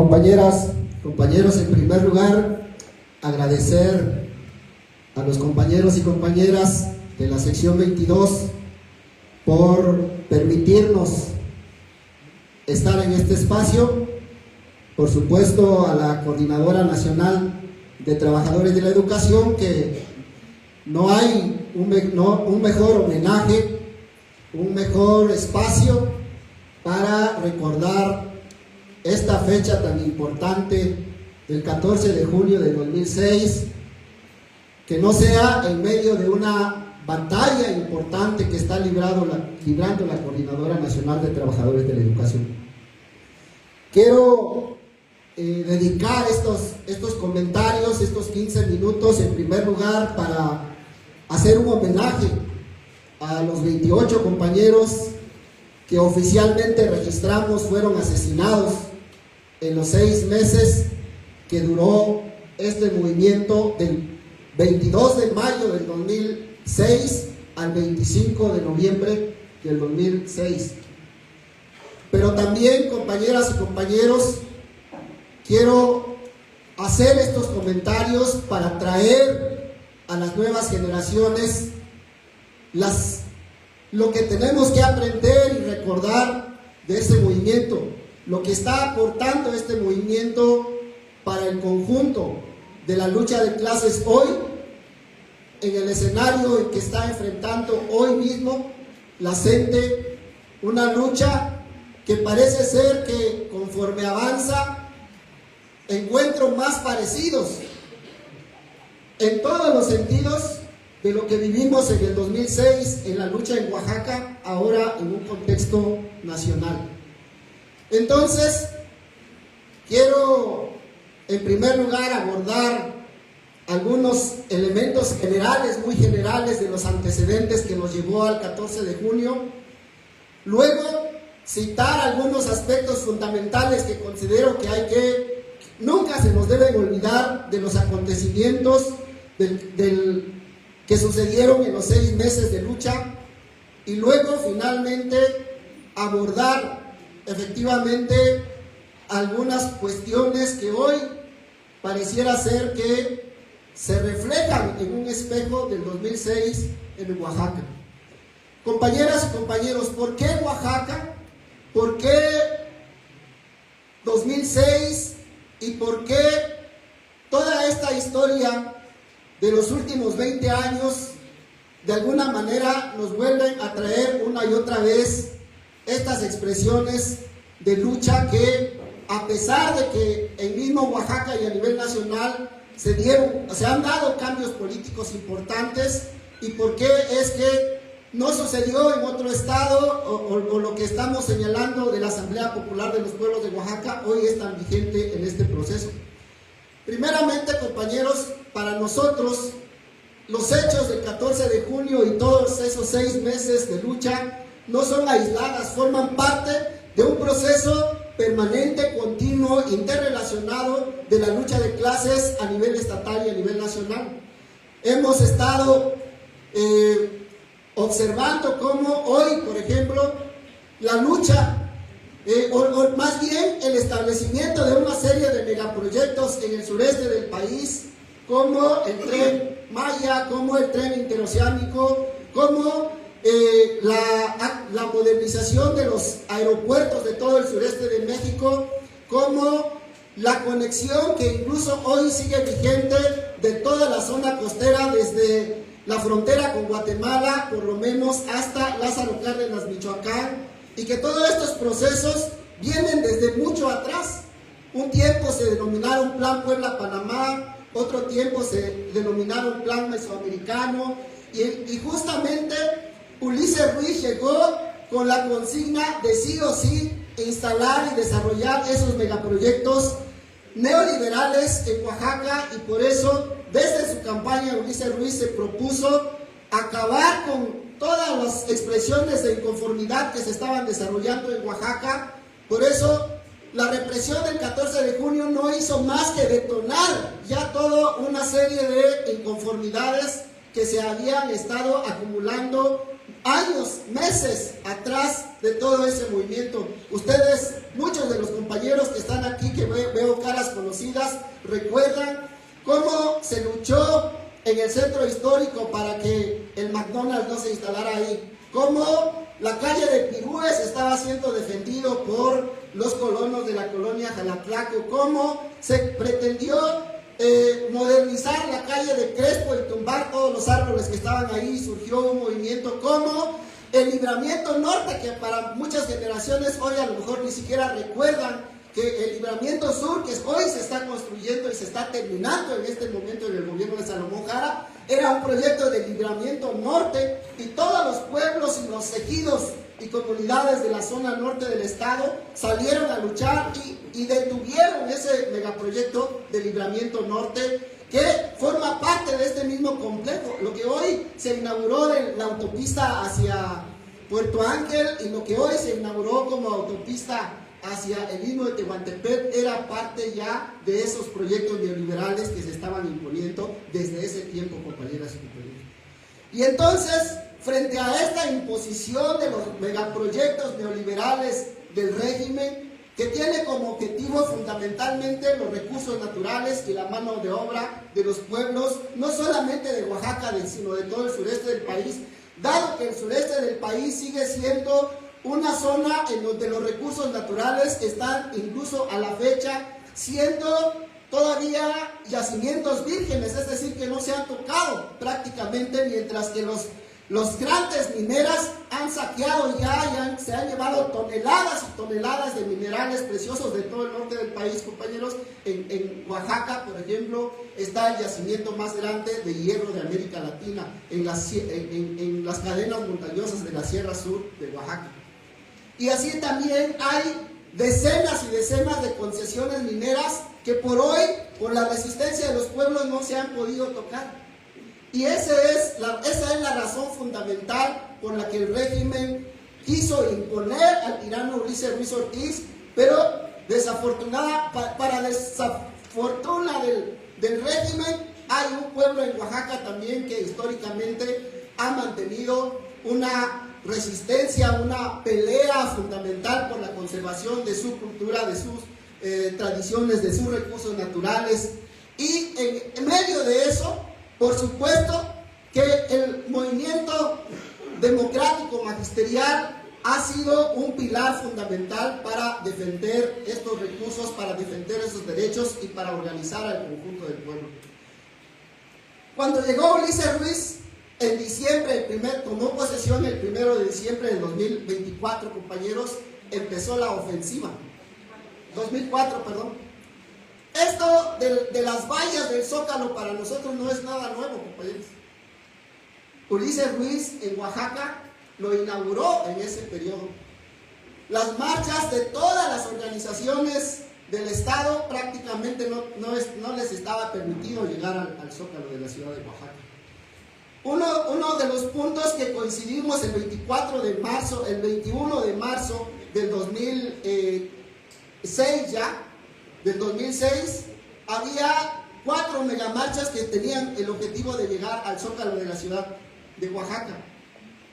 Compañeras, compañeros, en primer lugar, agradecer a los compañeros y compañeras de la sección 22 por permitirnos estar en este espacio. Por supuesto, a la Coordinadora Nacional de Trabajadores de la Educación, que no hay un mejor homenaje, un mejor espacio para recordar esta fecha tan importante del 14 de junio de 2006, que no sea en medio de una batalla importante que está librando la Coordinadora Nacional de Trabajadores de la Educación. Quiero dedicar estos comentarios, estos 15 minutos, en primer lugar, para hacer un homenaje a los 28 compañeros que oficialmente registramos fueron asesinados en los 6 meses que duró este movimiento, del 22 de mayo del 2006 al 25 de noviembre del 2006. Pero también, compañeras y compañeros, quiero hacer estos comentarios para traer a las nuevas generaciones lo que tenemos que aprender y recordar de ese movimiento, lo que está aportando este movimiento para el conjunto de la lucha de clases hoy, en el escenario en que está enfrentando hoy mismo la CENTE, una lucha que parece ser que conforme avanza encuentro más parecidos en todos los sentidos de lo que vivimos en el 2006 en la lucha en Oaxaca, ahora en un contexto nacional. Entonces, quiero en primer lugar abordar algunos elementos generales, muy generales, de los antecedentes que nos llevó al 14 de junio. Luego, citar algunos aspectos fundamentales que considero que nunca se nos deben olvidar de los acontecimientos que sucedieron en los 6 meses de lucha, y luego finalmente abordar efectivamente algunas cuestiones que hoy pareciera ser que se reflejan en un espejo del 2006 en Oaxaca. Compañeras y compañeros, ¿por qué Oaxaca? ¿Por qué 2006? ¿Y por qué toda esta historia de los últimos 20 años de alguna manera nos vuelven a traer una y otra vez estas expresiones de lucha que, a pesar de que en mismo Oaxaca y a nivel nacional se han dado cambios políticos importantes? ¿Y por qué es que no sucedió en otro estado, o lo que estamos señalando de la Asamblea Popular de los Pueblos de Oaxaca hoy es tan vigente en este proceso? Primeramente, compañeros, para nosotros los hechos del 14 de junio y todos esos 6 meses de lucha no son aisladas, forman parte de un proceso permanente, continuo, interrelacionado de la lucha de clases a nivel estatal y a nivel nacional. Hemos estado observando cómo hoy, por ejemplo, la lucha, o más bien el establecimiento de una serie de megaproyectos en el sureste del país, como el Tren Maya, como el Tren Interoceánico, como la modernización de los aeropuertos de todo el sureste de México, como la conexión que incluso hoy sigue vigente de toda la zona costera, desde la frontera con Guatemala, por lo menos hasta Lázaro Cárdenas, Michoacán, y que todos estos procesos vienen desde mucho atrás. Un tiempo se denominaron Plan Puebla-Panamá, otro tiempo se denominaron Plan Mesoamericano, y justamente Ulises Ruiz llegó con la consigna de sí o sí instalar y desarrollar esos megaproyectos neoliberales en Oaxaca, y por eso desde su campaña Ulises Ruiz se propuso acabar con todas las expresiones de inconformidad que se estaban desarrollando en Oaxaca. Por eso la represión del 14 de junio no hizo más que detonar ya toda una serie de inconformidades que se habían estado acumulando años, meses atrás de todo ese movimiento. Ustedes, muchos de los compañeros que están aquí, que veo recuerdan cómo se luchó en el centro histórico para que el McDonald's no se instalara ahí, cómo la calle de Pirúes estaba siendo defendido por los colonos de la colonia Jalatlaco, cómo se pretendió modernizar la calle de Crespo y tumbar todos los árboles que estaban ahí, surgió un movimiento como el Libramiento Norte, que para muchas generaciones hoy a lo mejor ni siquiera recuerdan que el Libramiento Sur, que hoy se está construyendo y se está terminando en este momento en el gobierno de Salomón Jara, era un proyecto de Libramiento Norte, y todos los pueblos y los ejidos y comunidades de la zona norte del estado salieron a luchar y detuvieron ese megaproyecto de Libramiento Norte, que forma parte de este mismo complejo. Lo que hoy se inauguró en la autopista hacia Puerto Ángel y lo que hoy se inauguró como autopista hacia el Istmo de Tehuantepec era parte ya de esos proyectos neoliberales que se estaban imponiendo desde ese tiempo, compañeras y compañeros. Y entonces, frente a esta imposición de los megaproyectos neoliberales del régimen, que tiene como objetivo fundamentalmente los recursos naturales y la mano de obra de los pueblos, no solamente de Oaxaca, sino de todo el sureste del país, dado que el sureste del país sigue siendo una zona en donde los recursos naturales están incluso a la fecha siendo todavía yacimientos vírgenes, es decir, que no se han tocado prácticamente, mientras que los grandes mineras han saqueado ya se han llevado toneladas y toneladas de minerales preciosos de todo el norte del país, compañeros. En Oaxaca, por ejemplo, está el yacimiento más grande de hierro de América Latina, en las cadenas montañosas de la Sierra Sur de Oaxaca. Y así también hay decenas y decenas de concesiones mineras que por hoy, por la resistencia de los pueblos, no se han podido tocar. Y esa es la razón fundamental por la que el régimen quiso imponer al tirano Ulises Ruiz Ortiz, pero para desfortuna del régimen, hay un pueblo en Oaxaca también que históricamente ha mantenido una resistencia, una pelea fundamental por la conservación de su cultura, de sus tradiciones, de sus recursos naturales. Y en medio de eso, por supuesto que el movimiento democrático magisterial ha sido un pilar fundamental para defender estos recursos, para defender esos derechos y para organizar al conjunto del pueblo. Cuando llegó Ulises Ruiz en diciembre, tomó posesión el 1 de diciembre del 2024, compañeros, empezó la ofensiva. 2004, perdón. Esto de las vallas del Zócalo para nosotros no es nada nuevo, compañeros. Ulises Ruiz en Oaxaca lo inauguró en ese periodo. Las marchas de todas las organizaciones del Estado prácticamente no les estaba permitido llegar al Zócalo de la ciudad de Oaxaca. Uno de los puntos que coincidimos el 24 de marzo, el 21 de marzo del 2006 ya, del 2006, había 4 megamarchas que tenían el objetivo de llegar al Zócalo de la ciudad de Oaxaca.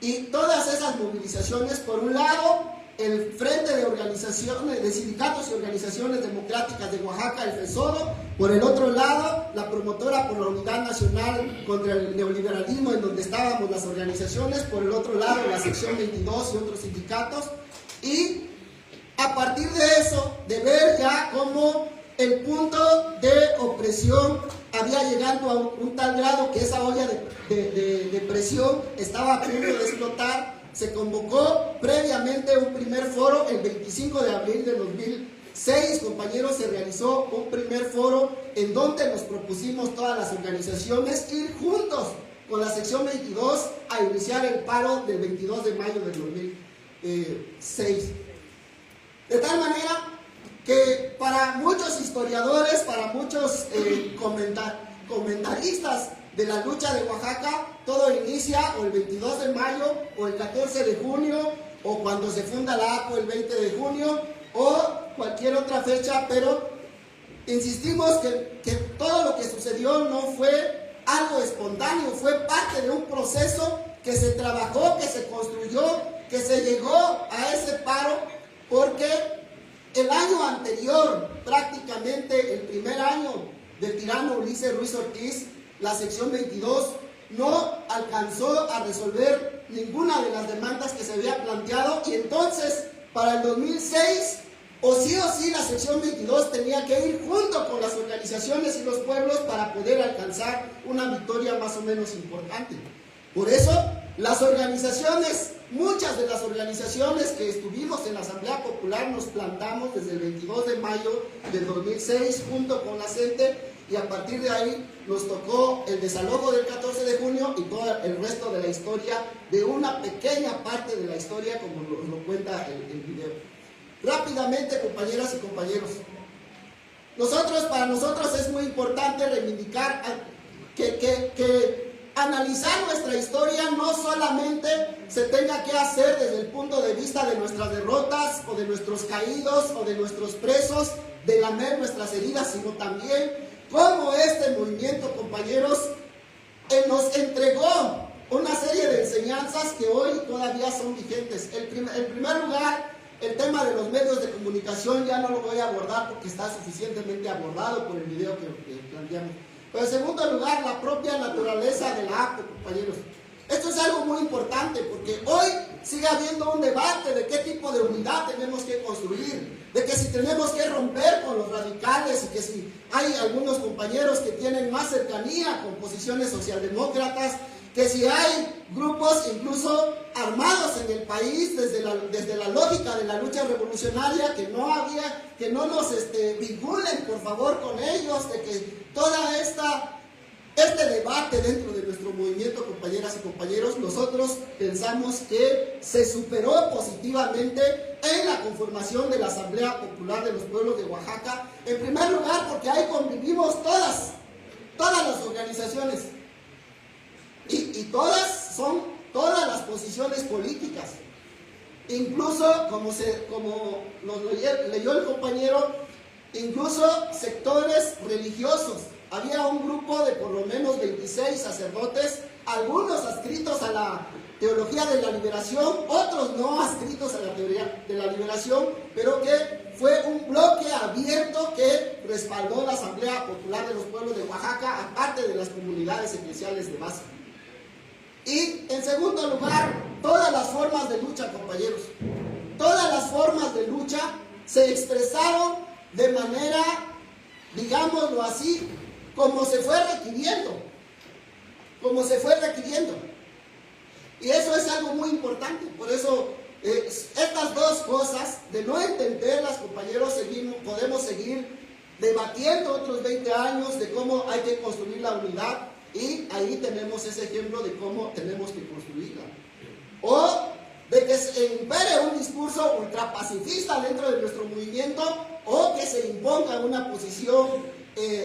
Y todas esas movilizaciones, por un lado, el Frente de Organizaciones, de Sindicatos y Organizaciones Democráticas de Oaxaca, el FESODO; por el otro lado, la promotora por la Unidad Nacional contra el Neoliberalismo, en donde estábamos las organizaciones; por el otro lado, la sección 22 y otros sindicatos. Y a partir de eso, de ver ya cómo el punto de opresión había llegado a un tal grado que esa olla de presión estaba a punto de explotar, se convocó previamente un primer foro. El 25 de abril de 2006, compañeros, se realizó un primer foro en donde nos propusimos todas las organizaciones ir juntos con la sección 22 a iniciar el paro del 22 de mayo del 2006. De tal manera que para muchos historiadores, para muchos comentaristas de la lucha de Oaxaca, todo inicia o el 22 de mayo, o el 14 de junio, o cuando se funda la APO el 20 de junio, o cualquier otra fecha, pero insistimos que todo lo que sucedió no fue algo espontáneo, fue parte de un proceso que se trabajó, que se construyó, que se llegó a ese paro, porque el año anterior, prácticamente el primer año del tirano Ulises Ruiz Ortiz, la sección 22 no alcanzó a resolver ninguna de las demandas que se había planteado, y entonces para el 2006 o sí la sección 22 tenía que ir junto con las organizaciones y los pueblos para poder alcanzar una victoria más o menos importante. Por eso las organizaciones, muchas de las organizaciones que estuvimos en la Asamblea Popular nos plantamos desde el 22 de mayo del 2006 junto con la CENTE, y a partir de ahí nos tocó el desalojo del 14 de junio y todo el resto de la historia, de una pequeña parte de la historia, como lo cuenta el video. Rápidamente, compañeras y compañeros, para nosotros es muy importante reivindicar que analizar nuestra historia no solamente se tenga que hacer desde el punto de vista de nuestras derrotas o de nuestros caídos o de nuestros presos, de lamer nuestras heridas, sino también cómo este movimiento, compañeros, nos entregó una serie de enseñanzas que hoy todavía son vigentes. En primer lugar, el tema de los medios de comunicación ya no lo voy a abordar porque está suficientemente abordado por el video que planteamos. Pero en segundo lugar, la propia naturaleza de la APO, compañeros. Esto es algo muy importante porque hoy sigue habiendo un debate de qué tipo de unidad tenemos que construir, de que si tenemos que romper con los radicales, y que si hay algunos compañeros que tienen más cercanía con posiciones socialdemócratas, que si hay grupos incluso armados en el país desde la lógica de la lucha revolucionaria, que no nos vinculen por favor con ellos, de que toda este debate dentro de nuestro movimiento, compañeras y compañeros, nosotros pensamos que se superó positivamente en la conformación de la Asamblea Popular de los Pueblos de Oaxaca. En primer lugar, porque ahí convivimos todas las organizaciones, y todas las posiciones políticas, incluso como nos leyó el compañero, incluso sectores religiosos. Había un grupo de por lo menos 26 sacerdotes, algunos adscritos a la teología de la liberación, otros no adscritos a la teoría de la liberación, pero que fue un bloque abierto que respaldó la Asamblea Popular de los Pueblos de Oaxaca, aparte de las comunidades eclesiales de base. Y en segundo lugar, todas las formas de lucha, compañeros, todas las formas de lucha se expresaron de manera, digámoslo así, como se fue requiriendo. Y eso es algo muy importante. Por eso, estas dos cosas, de no entenderlas, compañeros, podemos seguir debatiendo otros 20 años de cómo hay que construir la unidad, y ahí tenemos ese ejemplo de cómo tenemos que construirla. O de que se impere un discurso ultrapacifista dentro de nuestro movimiento, o que se imponga una posición,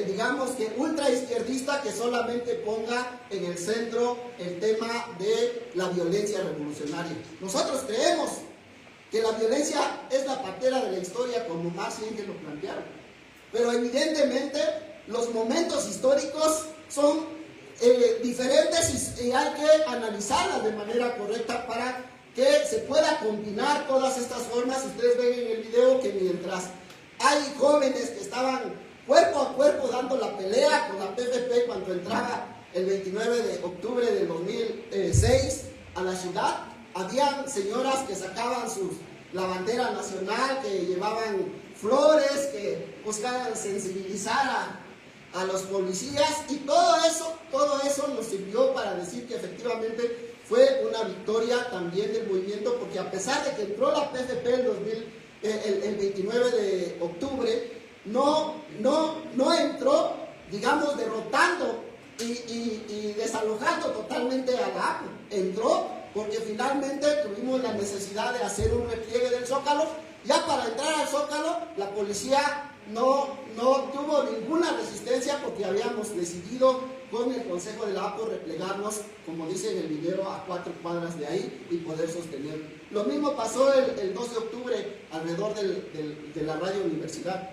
digamos que ultraizquierdista, que solamente ponga en el centro el tema de la violencia revolucionaria. Nosotros creemos que la violencia es la partera de la historia, como Marx y Engels lo plantearon. Pero evidentemente los momentos históricos son diferentes, y hay que analizarlas de manera correcta para que se pueda combinar todas estas formas. Ustedes ven en el video que mientras hay jóvenes que estaban cuerpo a cuerpo dando la pelea con la PFP cuando entraba el 29 de octubre del 2006 a la ciudad, habían señoras que sacaban la bandera nacional, que llevaban flores, que buscaban sensibilizar a los policías, y todo eso nos sirvió para decir que efectivamente fue una victoria también del movimiento, porque a pesar de que entró la PFP el 29 de octubre, no entró, digamos, derrotando y desalojando totalmente a la APO. Entró porque finalmente tuvimos la necesidad de hacer un repliegue del Zócalo. Ya para entrar al Zócalo, la policía no tuvo ninguna resistencia, porque habíamos decidido con el Consejo de la APO replegarnos, como dice en el video, a 4 cuadras de ahí y poder sostener. Lo mismo pasó el 2 de octubre alrededor de la Radio Universidad.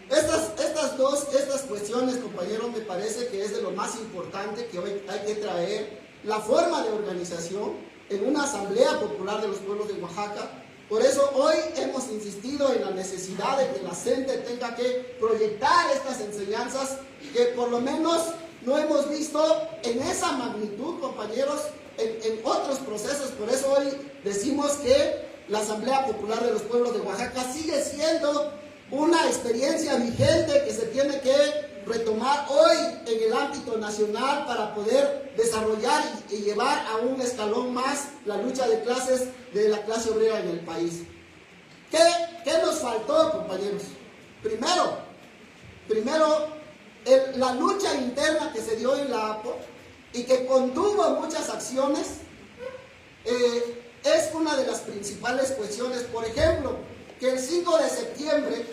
Estas cuestiones, compañeros, me parece que es de lo más importante que hoy hay que traer. La forma de organización en una Asamblea Popular de los Pueblos de Oaxaca, Por eso hoy hemos insistido en la necesidad de que la CENTE tenga que proyectar estas enseñanzas que por lo menos no hemos visto en esa magnitud, compañeros, en otros procesos. Por eso hoy decimos que la Asamblea Popular de los Pueblos de Oaxaca sigue siendo una experiencia vigente que se tiene que retomar hoy en el ámbito nacional para poder desarrollar y llevar a un escalón más la lucha de clases de la clase obrera en el país. ¿Qué nos faltó, compañeros? Primero, la lucha interna que se dio en la APO y que contuvo muchas acciones es una de las principales cuestiones. Por ejemplo, que el 5 de septiembre,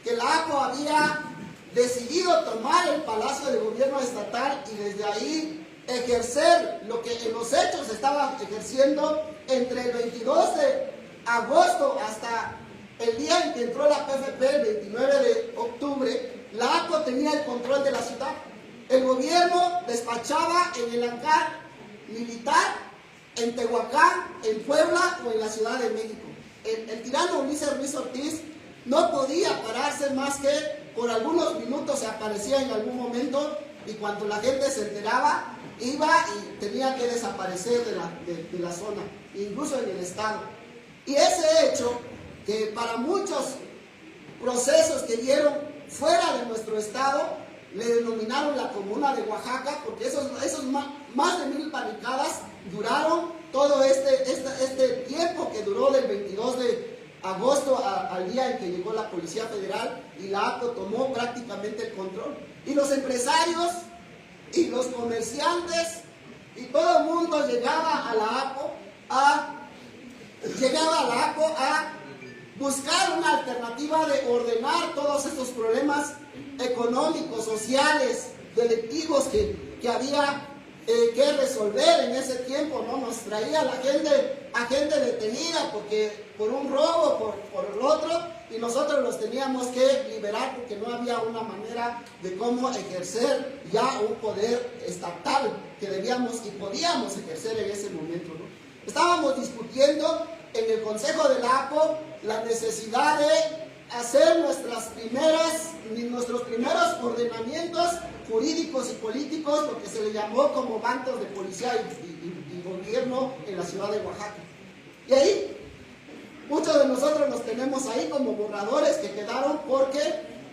que la APO había decidido tomar el Palacio de Gobierno Estatal y desde ahí ejercer lo que en los hechos estaba ejerciendo entre el 22 de agosto hasta el día en que entró la PFP, el 29 de octubre, la APO tenía el control de la ciudad. El gobierno despachaba en el hangar militar, en Tehuacán, en Puebla o en la Ciudad de México. El tirano Ulises Ruiz Ortiz no podía pararse más que por algunos minutos, se aparecía en algún momento y cuando la gente se enteraba, iba y tenía que desaparecer de la zona, incluso en el estado. Y ese hecho, que para muchos procesos que dieron fuera de nuestro estado, le denominaron la Comuna de Oaxaca, porque esos más de 1000 barricadas duraron todo este tiempo que duró del 22 de agosto al día en que llegó la Policía Federal y la APO tomó prácticamente el control. Y los empresarios y los comerciantes y todo el mundo llegaba a la APO a buscar una alternativa de ordenar todos estos problemas económicos, sociales, delictivos que había que resolver en ese tiempo, ¿no? Nos traía a gente detenida por un robo, por el otro, y nosotros los teníamos que liberar porque no había una manera de cómo ejercer ya un poder estatal que debíamos y podíamos ejercer en ese momento, ¿no? Estábamos discutiendo en el Consejo de la APO la necesidad de hacer nuestros primeros ordenamientos jurídicos y políticos, lo que se le llamó como bancos de policía y gobierno en la ciudad de Oaxaca. Y ahí, muchos de nosotros nos tenemos ahí como borradores que quedaron porque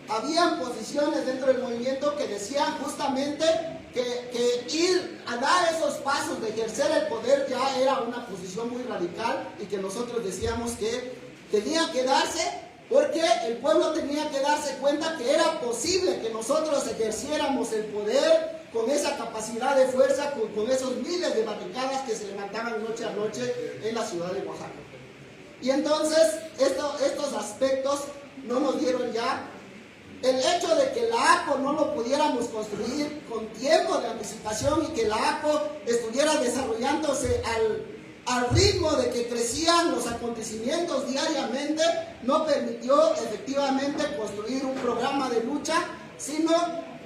habían posiciones dentro del movimiento que decían justamente que ir a dar esos pasos de ejercer el poder ya era una posición muy radical y que nosotros decíamos que tenía que darse porque el pueblo tenía que darse cuenta que era posible que nosotros ejerciéramos el poder con esa capacidad de fuerza, con esos miles de barricadas que se levantaban noche a noche en la ciudad de Oaxaca. Y entonces estos aspectos no nos dieron ya. El hecho de que la APO no lo pudiéramos construir con tiempo de anticipación y que la APO estuviera desarrollándose al ritmo de que crecían los acontecimientos diariamente, no permitió efectivamente construir un programa de lucha, sino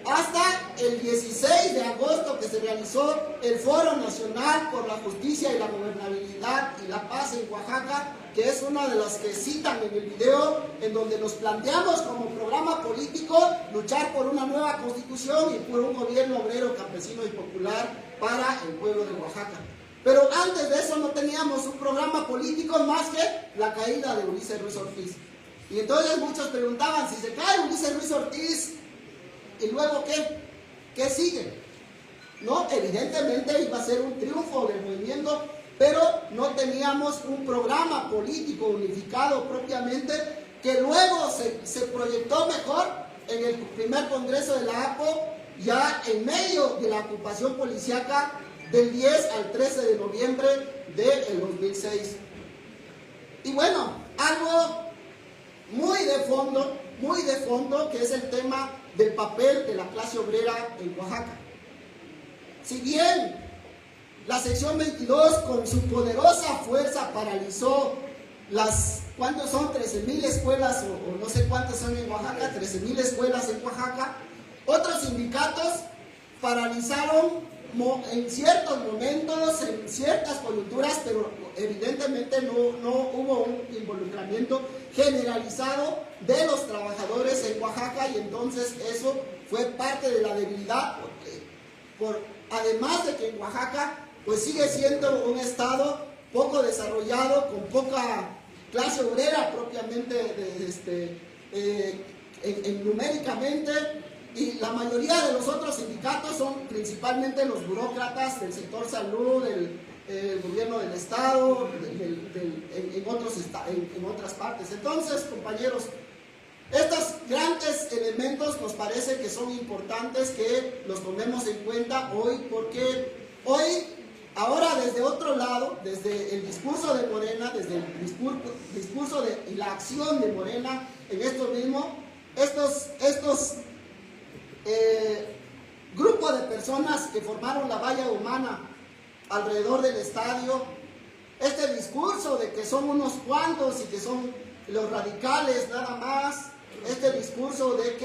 hasta el 16 de agosto que se realizó el Foro Nacional por la Justicia y la Gobernabilidad y la Paz en Oaxaca, que es una de las que citan en el video, en donde nos planteamos como programa político luchar por una nueva constitución y por un gobierno obrero, campesino y popular para el pueblo de Oaxaca. Pero antes de eso no teníamos un programa político más que la caída de Ulises Ruiz Ortiz. Y entonces muchos preguntaban, si se cae Ulises Ruiz Ortiz, ¿y luego qué? ¿Qué sigue? No, evidentemente iba a ser un triunfo del movimiento, pero no teníamos un programa político unificado propiamente, que luego se proyectó mejor en el primer congreso de la APO, ya en medio de la ocupación policíaca del 10 al 13 de noviembre del 2006. Y bueno, algo muy de fondo, que es el tema del papel de la clase obrera en Oaxaca. Si bien la sección 22 con su poderosa fuerza paralizó ¿cuántos son? 13,000 escuelas o no sé cuántas son en Oaxaca, 13,000 escuelas en Oaxaca. Otros sindicatos paralizaron en ciertos momentos, en ciertas coyunturas, pero evidentemente no hubo un involucramiento generalizado de los trabajadores en Oaxaca, y entonces eso fue parte de la debilidad, porque además de que en Oaxaca pues sigue siendo un estado poco desarrollado, con poca clase obrera propiamente numéricamente, y la mayoría de los otros sindicatos son principalmente los burócratas del sector salud, del gobierno del estado, en otras partes. Entonces, compañeros, estos grandes elementos nos parece que son importantes que los tomemos en cuenta hoy, porque hoy, ahora desde otro lado, desde el discurso de Morena, desde el discurso y la acción de Morena en esto mismo, estos grupo de personas que formaron la valla humana alrededor del estadio, este discurso de que son unos cuantos y que son los radicales nada más, este discurso de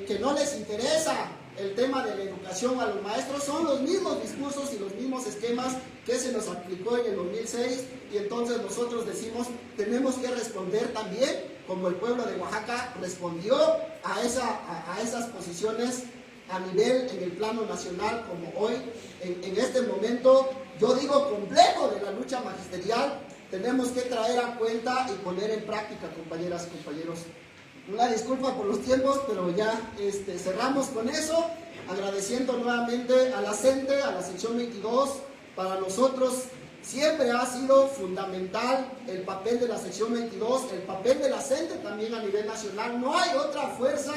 que no les interesa el tema de la educación a los maestros, son los mismos discursos y los mismos esquemas que se nos aplicó en el 2006, y entonces nosotros decimos, tenemos que responder también, como el pueblo de Oaxaca respondió a esas posiciones a nivel, en el plano nacional, como hoy, en este momento, yo digo, complejo de la lucha magisterial, tenemos que traer a cuenta y poner en práctica, compañeras y compañeros. Una disculpa por los tiempos, pero ya cerramos con eso, agradeciendo nuevamente a la CENTE, a la sección 22. Para nosotros siempre ha sido fundamental el papel de la sección 22, el papel de la CENTE también a nivel nacional. No hay otra fuerza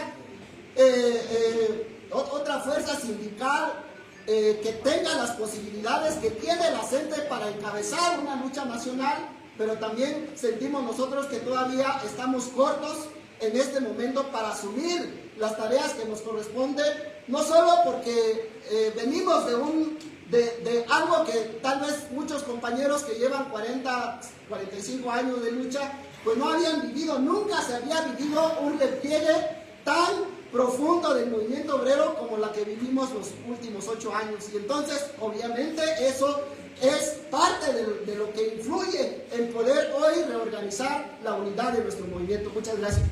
sindical que tenga las posibilidades que tiene la CENTE para encabezar una lucha nacional, pero también sentimos nosotros que todavía estamos cortos en este momento para asumir las tareas que nos corresponden, no solo porque venimos de algo que tal vez muchos compañeros que llevan 40, 45 años de lucha, pues no habían vivido, nunca se había vivido un repliegue tan profundo del movimiento obrero como la que vivimos los últimos 8 años, y entonces obviamente eso es parte de lo que influye en poder hoy reorganizar la unidad de nuestro movimiento. Muchas gracias.